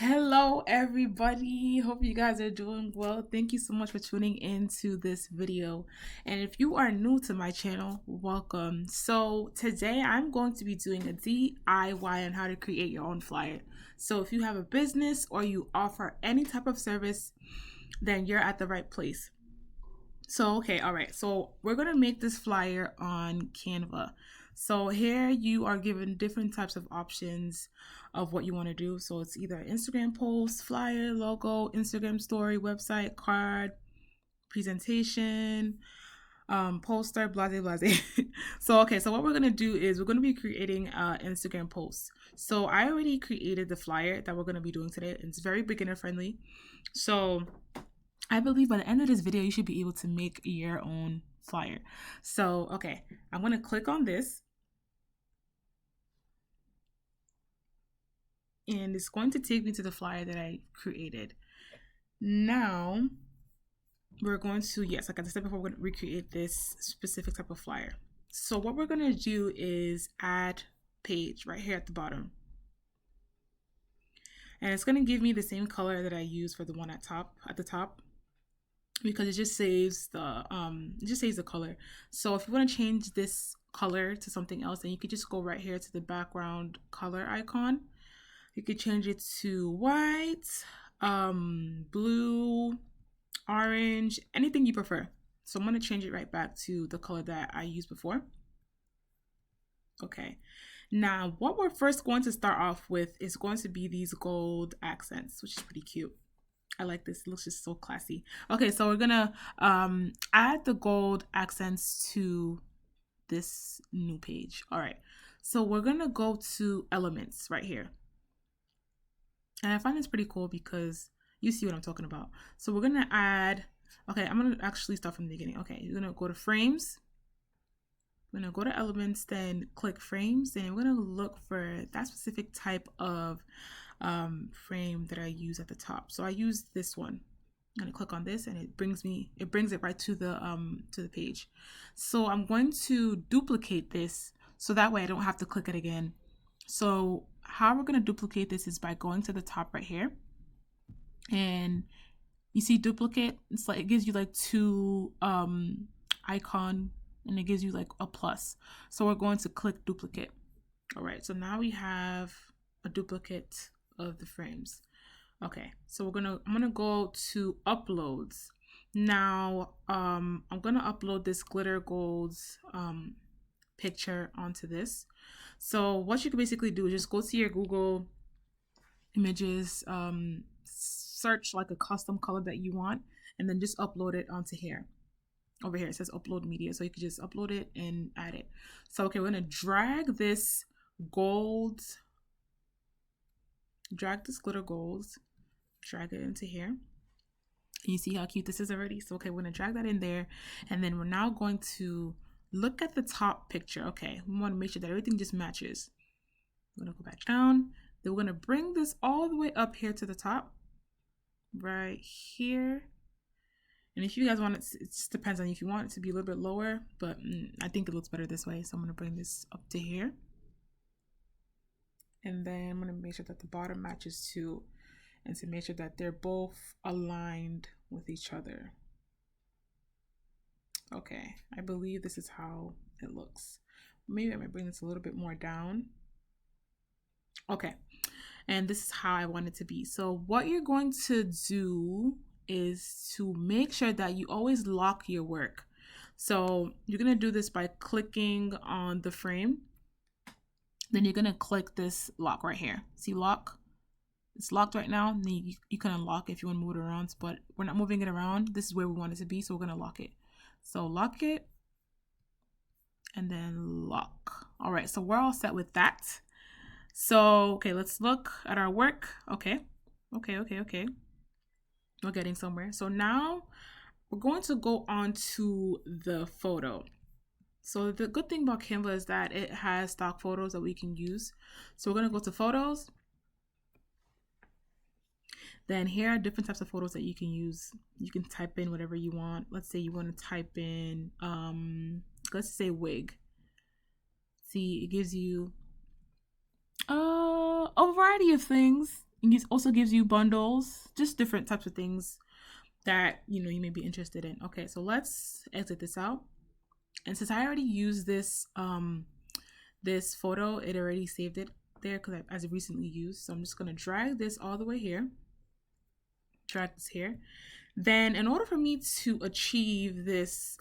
Hello, everybody. Hope you guys are doing well. Thank you so much for tuning into this video. And if you are new to my channel, welcome. So today I'm going to be doing a DIY on how to create your own flyer. So if you have a business or you offer any type of service, then you're at the right place. All right. So we're going to make this flyer on Canva. So here you are given different types of options of what you want to do. So it's either Instagram post, flyer, logo, Instagram story, website, card, presentation, poster, blase blase. So what we're gonna do is we're gonna be creating Instagram posts. So I already created the flyer that we're gonna be doing today. It's very beginner friendly. So I believe by the end of this video, you should be able to make your own flyer. So, okay, I'm going to click on this. And it's going to take me to the flyer that I created. Now, we're going to, yes, like I said before, we're going to recreate this specific type of flyer. So what we're going to do is add page right here at the bottom. And it's going to give me the same color that I used for the one at the top. Because it just saves the color. So if you want to change this color to something else, then you could just go right here to the background color icon. You could change it to white, blue, orange, anything you prefer. So I'm going to change it right back to the color that I used before. Okay. Now, what we're first going to start off with is going to be these gold accents, which is pretty cute. I like this. It looks just so classy. Okay, so we're gonna add the gold accents to this new page. All right, so we're gonna go to elements right here. And I find this pretty cool because you see what I'm talking about. So we're gonna add, okay, I'm gonna actually start from the beginning. Okay, you're gonna go to frames. We're gonna go to elements, then click frames, and we're gonna look for that specific type of frame that I use at the top. So I use this one. I'm gonna click on this, and it brings it right to the page. So I'm going to duplicate this so that way I don't have to click it again. So how we're gonna duplicate this is by going to the top right here, and you see duplicate. It's like it gives you like two icon, and it gives you like a plus. So we're going to click duplicate. All right, so now we have a duplicate of the frames. Okay, so I'm gonna go to uploads. Now I'm gonna upload this glitter gold's picture onto this. So what you can basically do is just go to your Google images, search like a custom color that you want, and then just upload it onto here. Over here it says upload media, so you can just upload it and add it. So okay, we're gonna drag this glitter gold, drag it into here. You see how cute this is already? So okay, we're gonna drag that in there, and then we're now going to look at the top picture. Okay, we want to make sure that everything just matches. We're gonna go back down, then we're gonna bring this all the way up here to the top, right here. And if you guys want it, it just depends on if you want it to be a little bit lower, but I think it looks better this way. So I'm gonna bring this up to here. And then I'm gonna make sure that the bottom matches too, and to make sure that they're both aligned with each other. Okay, I believe this is how it looks. Maybe I might bring this a little bit more down. Okay, and this is how I want it to be. So what you're going to do is to make sure that you always lock your work. So you're gonna do this by clicking on the frame. Then you're gonna click this lock right here. See lock? It's locked right now. Then you can unlock it if you want to move it around, but we're not moving it around. This is where we want it to be, so we're gonna lock it. So lock it, and then lock. All right, so we're all set with that. So okay, let's look at our work. Okay. We're getting somewhere. So now we're going to go on to the photo. So the good thing about Canva is that it has stock photos that we can use. So we're going to go to photos. Then here are different types of photos that you can use. You can type in whatever you want. Let's say you want to type in, let's say wig. See, it gives you a variety of things. It also gives you bundles, just different types of things that you may be interested in. Okay, so let's exit this out. And since I already used this photo, it already saved it there because as it recently used. So I'm just gonna drag this all the way here. Drag this here. Then in order for me to achieve this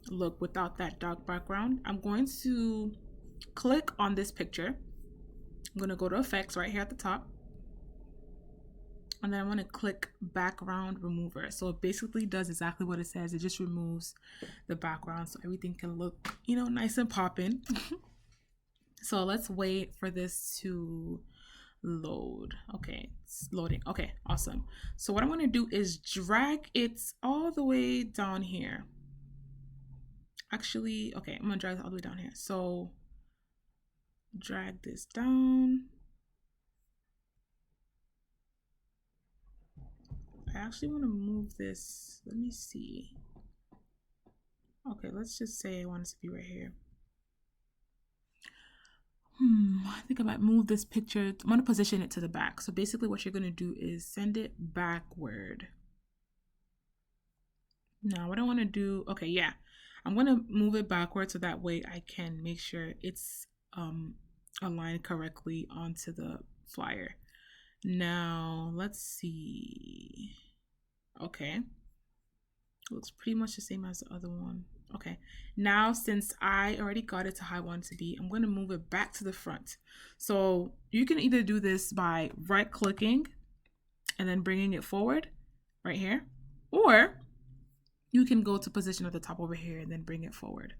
look without that dark background, I'm going to click on this picture. I'm going to go to effects right here at the top. And then I'm going to click background remover. So it basically does exactly what it says. It just removes the background so everything can look, nice and popping. So let's wait for this to load. Okay, it's loading. Okay, awesome. So what I'm going to do is drag it all the way down here. Actually, okay, I'm going to drag it all the way down here. So drag this down. I actually want to move this. Let me see. Okay, let's just say I want it to be right here. I think I might move this picture. I'm going to position it to the back. So basically what you're going to do is send it backward. Now what I want to do, okay, yeah. I'm going to move it backward so that way I can make sure it's aligned correctly onto the flyer. Now let's see. Okay. Looks pretty much the same as the other one. Okay, now since I already got it to how I want it to be, I'm going to move it back to the front. So you can either do this by right clicking and then bringing it forward right here, or you can go to position at the top over here and then bring it forward.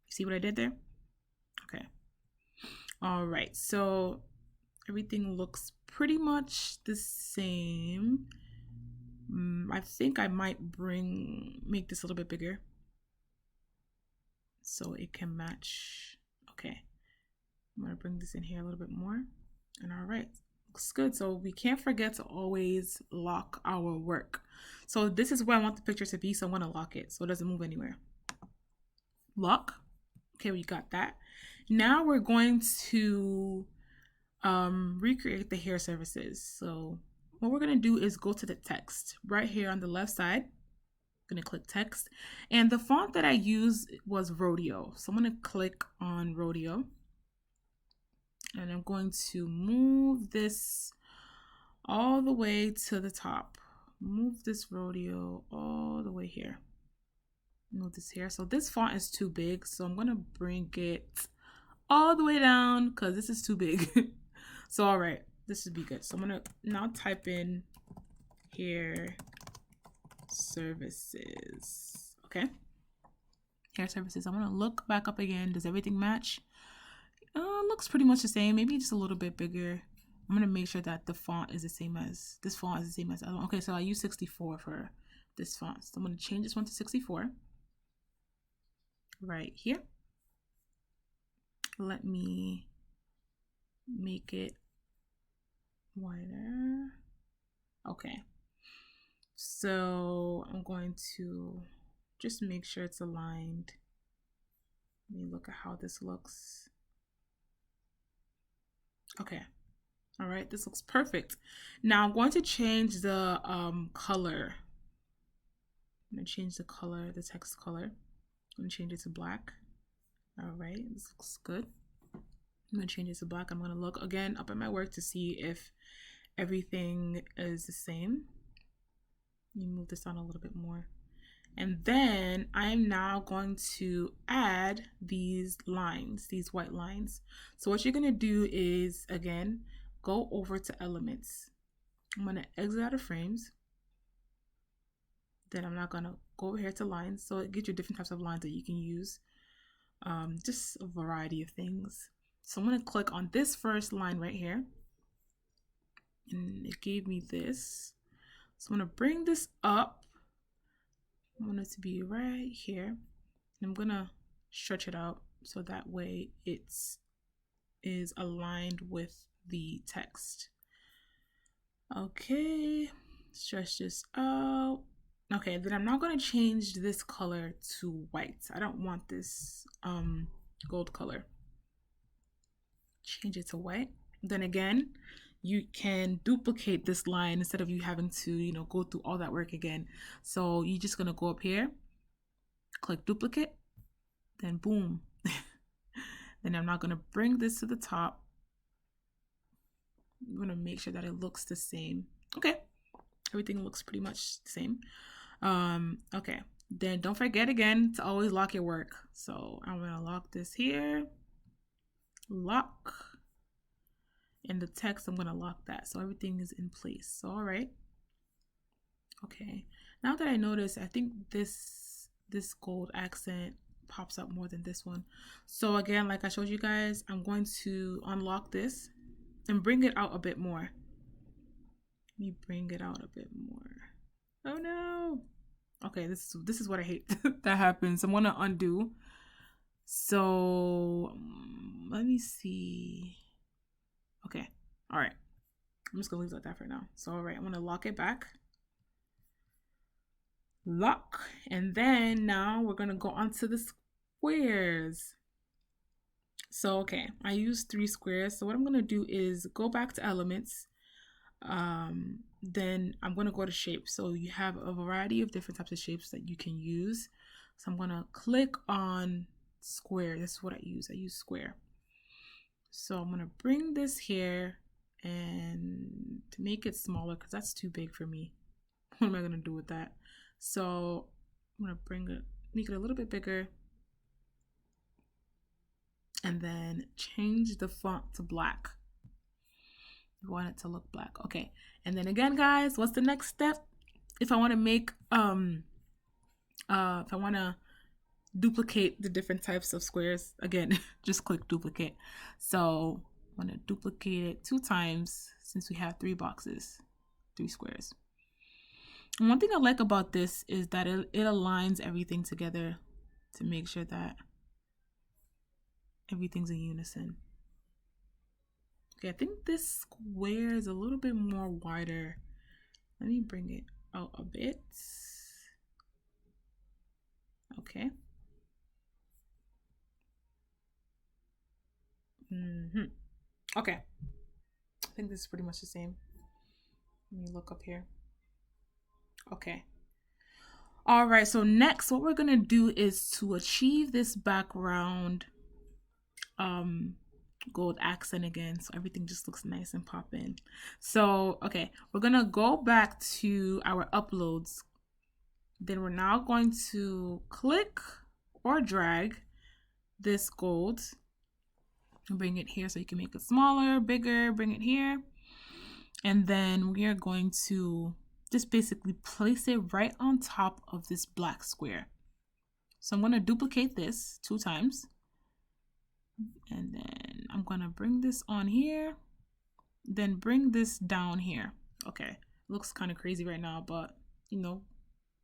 See what I did there? Okay. All right, so everything looks pretty much the same. I think I might make this a little bit bigger so it can match. Okay, I'm gonna bring this in here a little bit more. And all right, looks good. So we can't forget to always lock our work. So this is where I want the picture to be, so I'm gonna lock it so it doesn't move anywhere. Lock. Okay, we got that. Now we're going to recreate the hair services. So what we're gonna do is go to the text right here on the left side. I'm gonna click text, and the font that I used was Rodeo. So I'm gonna click on Rodeo, and I'm going to move this all the way to the top. Move this Rodeo all the way here. Move this here. So this font is too big, so I'm gonna bring it all the way down because this is too big. So all right, this should be good. So I'm gonna now type in hair services. Okay, hair services. I'm gonna look back up again. Does everything match? Looks pretty much the same, maybe just a little bit bigger. I'm gonna make sure that the font is the same as this font is the same as the other one. Okay, so I use 64 for this font, so I'm gonna change this one to 64 right here. Let me make it wider. Okay, so I'm going to just make sure it's aligned. Let me look at how this looks. Okay, all right, this looks perfect. Now I'm going to change the color. I'm gonna change the color, the text color. I'm gonna change it to black. All right, this looks good. I'm gonna change it to black. I'm gonna look again up at my work to see if everything is the same. Let me move this on a little bit more. And then I'm now going to add these lines, these white lines. So what you're gonna do is, again, go over to elements. I'm gonna exit out of frames. Then I'm not gonna go over here to lines. So it gives you different types of lines that you can use. Just a variety of things. So I'm gonna click on this first line right here. And it gave me this. So I'm gonna bring this up. I want it to be right here. And I'm gonna stretch it out so that way it is aligned with the text. Okay, stretch this out. Okay, then I'm now gonna change this color to white. I don't want this gold color. Change it to white. Then again, you can duplicate this line instead of you having to, you know, go through all that work again. So you're just gonna go up here, click duplicate, then boom. Then I'm not gonna bring this to the top. I'm gonna make sure that it looks the same. Okay, everything looks pretty much the same. Okay, then don't forget again to always lock your work. So I'm gonna lock this here, lock, and the text, I'm gonna lock that so everything is in place. So all right, okay, now that I notice, I think this gold accent pops up more than this one. So again, like I showed you guys, I'm going to unlock this and bring it out a bit more. Let me bring it out a bit more. Oh no. Okay, this is what I hate that happens. I'm gonna undo. So let me see. Okay, all right. I'm just gonna leave it like that for now. So all right, I'm gonna lock it back. Lock, and then now we're gonna go onto the squares. So okay, I used 3 squares. So what I'm gonna do is go back to elements. Then I'm gonna go to shape. So you have a variety of different types of shapes that you can use. So I'm gonna click on square. This is what I use. I use square. So I'm gonna bring this here and to make it smaller because that's too big for me. What am I gonna do with that? So I'm gonna make it a little bit bigger, and then change the font to black. You want it to look black. Okay. And then again, guys, what's the next step? If I want to make if I want to duplicate the different types of squares, again, just click duplicate. So I'm going to duplicate it 2 times since we have 3 boxes, 3 squares. And one thing I like about this is that it aligns everything together to make sure that everything's in unison. Okay, I think this square is a little bit more wider. Let me bring it out a bit. Okay. Okay. I think this is pretty much the same. Let me look up here. Okay. All right, so next what we're gonna do is to achieve this background gold accent again, so everything just looks nice and poppin'. So okay, we're gonna go back to our uploads. Then we're now going to click or drag this gold and bring it here so you can make it smaller, bigger, bring it here. And then we are going to just basically place it right on top of this black square. So I'm going to duplicate this 2 times. And then I'm going to bring this on here, then bring this down here. Okay, it looks kind of crazy right now, but you know,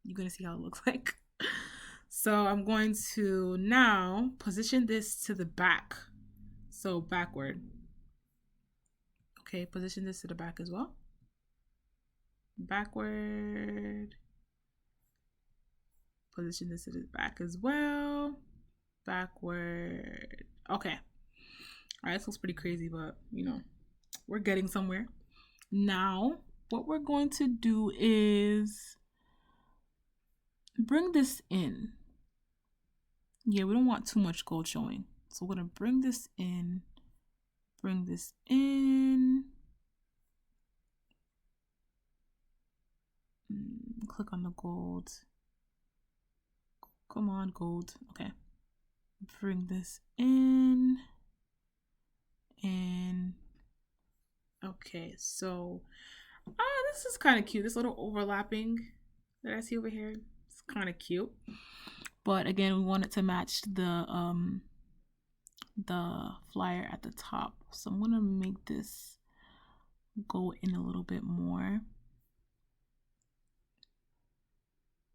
you're going to see how it looks like. So I'm going to now position this to the back. So backward. Okay, position this to the back as well. Backward. Position this to the back as well. Backward. Okay. All right, this looks pretty crazy, but you know, we're getting somewhere. Now, what we're going to do is bring this in. Yeah, we don't want too much gold showing. So we're going to bring this in. Bring this in. Click on the gold. Come on, gold. Okay. Bring this in. And okay, so this is kind of cute. This little overlapping that I see over here, it's kind of cute. But again, we want it to match the flyer at the top. So I'm gonna make this go in a little bit more.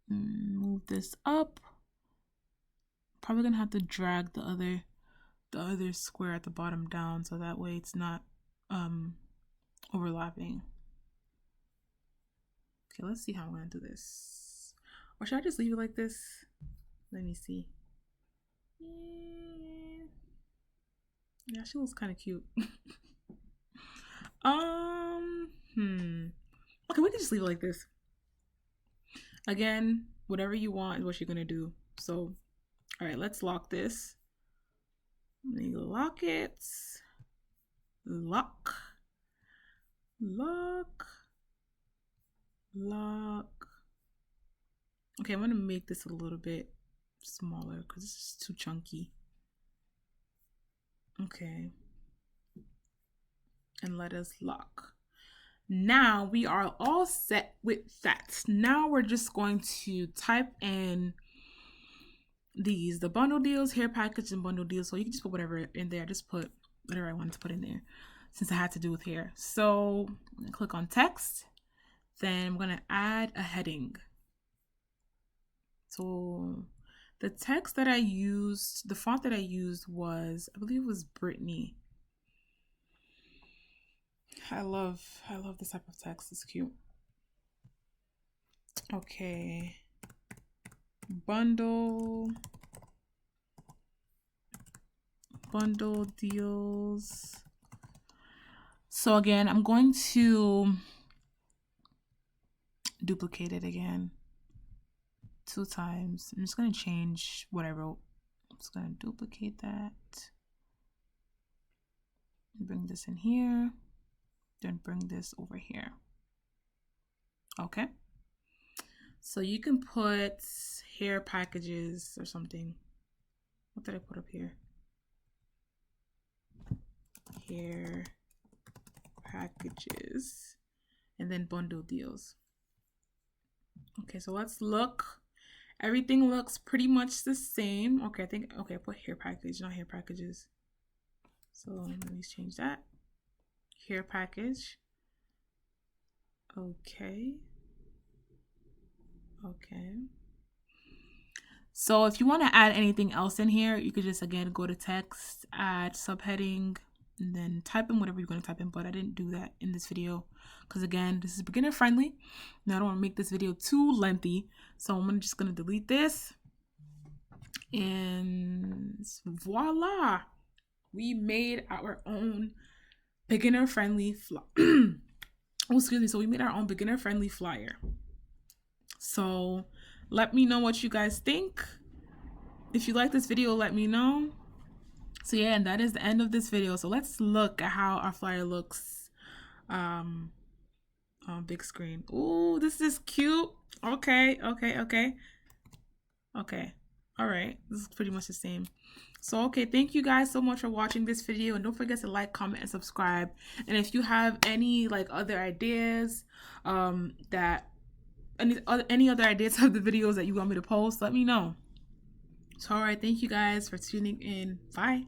Move this up. Probably gonna have to drag the other square at the bottom down so that way it's not overlapping. Okay, let's see how I'm gonna do this. Or should I just leave it like this? Let me see. Yeah, she looks kind of cute. Okay, we can just leave it like this. Again, whatever you want is what you're gonna do. So, all right, let's lock this. Let me lock it. Lock. Lock. Lock. Okay, I'm gonna make this a little bit smaller because this is too chunky. Okay. And let us lock. Now we are all set with that. Now we're just going to type in the bundle deals, hair package, and bundle deals. So you can just put whatever in there. Just put whatever I wanted to put in there since I had to do with hair. So I'm gonna click on text. Then I'm gonna add a heading. So the text that I used, the font that I used was, I believe it was Brittany. I love this type of text. It's cute. Okay. Bundle deals. So again, I'm going to duplicate it again 2 times. I'm just going to change what I wrote. I'm just going to duplicate that. Bring this in here. Then bring this over here. Okay. So you can put hair packages or something. What did I put up here? Hair packages. And then bundle deals. Okay, so let's look. Everything looks pretty much the same. Okay, I put hair package, not hair packages. So let me change that. Hair package. Okay. So if you want to add anything else in here, you could just again go to text, add subheading, and then type in whatever you're going to type in. But I didn't do that in this video because again, this is beginner friendly. Now I don't want to make this video too lengthy, so I'm just going to delete this. And voila, we made our own beginner friendly oh, excuse me. So we made our own beginner friendly flyer. So let me know what you guys think. If you like this video, let me know. So yeah, and that is the end of this video. So let's look at how our flyer looks on big screen. Ooh, this is cute. Okay. All right, this is pretty much the same. So okay, thank you guys so much for watching this video, and don't forget to like, comment, and subscribe. And if you have any like other ideas any other ideas of the videos that you want me to post, let me know. So all right, thank you guys for tuning in. Bye.